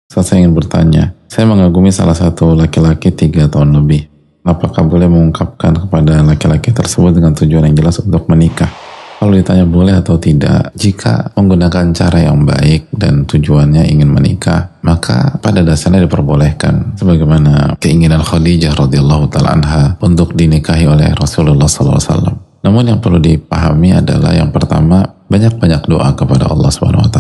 Saya ingin bertanya, saya mengagumi salah satu laki-laki 3 tahun lebih. Apakah boleh mengungkapkan kepada laki-laki tersebut dengan tujuan yang jelas untuk menikah? Kalau ditanya boleh atau tidak, jika menggunakan cara yang baik dan tujuannya ingin menikah, maka pada dasarnya diperbolehkan. Sebagaimana keinginan Khadijah radhiyallahu ta'ala anha untuk dinikahi oleh Rasulullah SAW. Namun yang perlu dipahami adalah yang pertama, banyak-banyak doa kepada Allah SWT,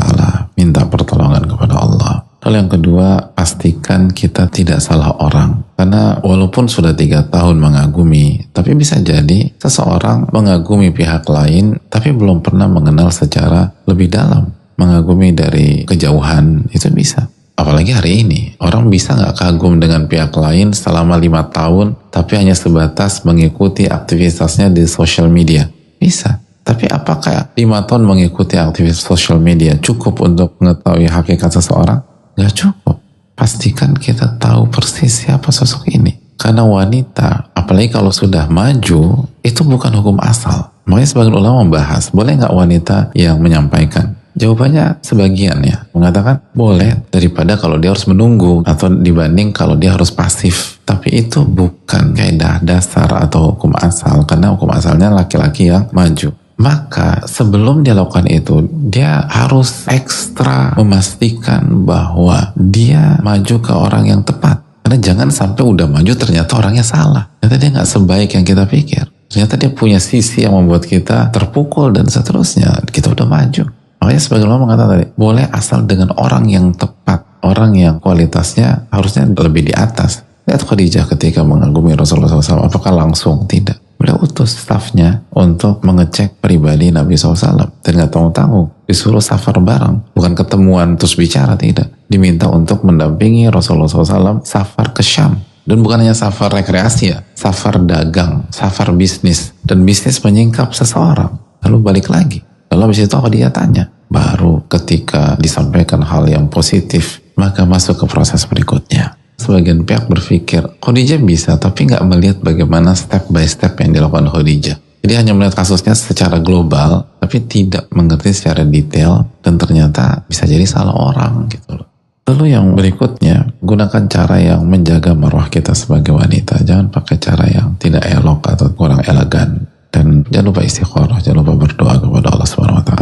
minta pertolongan kepada Allah. Lalu yang kedua, pastikan kita tidak salah orang. Karena walaupun sudah 3 tahun mengagumi, tapi bisa jadi seseorang mengagumi pihak lain, tapi belum pernah mengenal secara lebih dalam. Mengagumi dari kejauhan, itu bisa. Apalagi hari ini, orang bisa nggak kagum dengan pihak lain selama 5 tahun, tapi hanya sebatas mengikuti aktivitasnya di social media? Bisa. Tapi apakah 5 tahun mengikuti aktivitas social media cukup untuk mengetahui hakikat seseorang? Gak cukup. Pastikan kita tahu persis siapa sosok ini. Karena wanita, apalagi kalau sudah maju, itu bukan hukum asal. Makanya sebagian ulama membahas, boleh nggak wanita yang menyampaikan? Jawabannya sebagian ya, mengatakan boleh daripada kalau dia harus menunggu atau dibanding kalau dia harus pasif. Tapi itu bukan kaidah dasar atau hukum asal, karena hukum asalnya laki-laki yang maju. Maka sebelum dia lakukan itu, dia harus ekstra memastikan bahwa dia maju ke orang yang tepat. Karena jangan sampai udah maju ternyata orangnya salah. Ternyata dia nggak sebaik yang kita pikir. Ternyata dia punya sisi yang membuat kita terpukul dan seterusnya. Kita udah maju. Makanya sebagai ulama mengatakan tadi, boleh asal dengan orang yang tepat. Orang yang kualitasnya harusnya lebih di atas. Lihat Khadijah ketika mengagumi Rasulullah SAW, apakah langsung? Tidak. Beliau utus stafnya untuk mengecek pribadi Nabi SAW. Dan gak tanggung-tanggung, disuruh safar bareng. Bukan ketemuan terus bicara, tidak. Diminta untuk mendampingi Rasulullah SAW safar ke Syam. Dan bukan hanya safar rekreasi ya, safar dagang, safar bisnis. Dan bisnis menyingkap seseorang. Lalu balik lagi. Lalu habis itu dia tanya. Baru ketika disampaikan hal yang positif, maka masuk ke proses berikutnya. Sebagian pihak berpikir Khadijah bisa, tapi nggak melihat bagaimana step by step yang dilakukan Khadijah. Jadi hanya melihat kasusnya secara global, tapi tidak mengerti secara detail, dan ternyata bisa jadi salah orang gitu loh. Lalu yang berikutnya, gunakan cara yang menjaga marwah kita sebagai wanita. Jangan pakai cara yang tidak elok atau kurang elegan. Dan jangan lupa istiqoroh, jangan lupa berdoa kepada Allah SWT.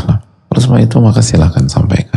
Terus semua itu maka silahkan sampaikan.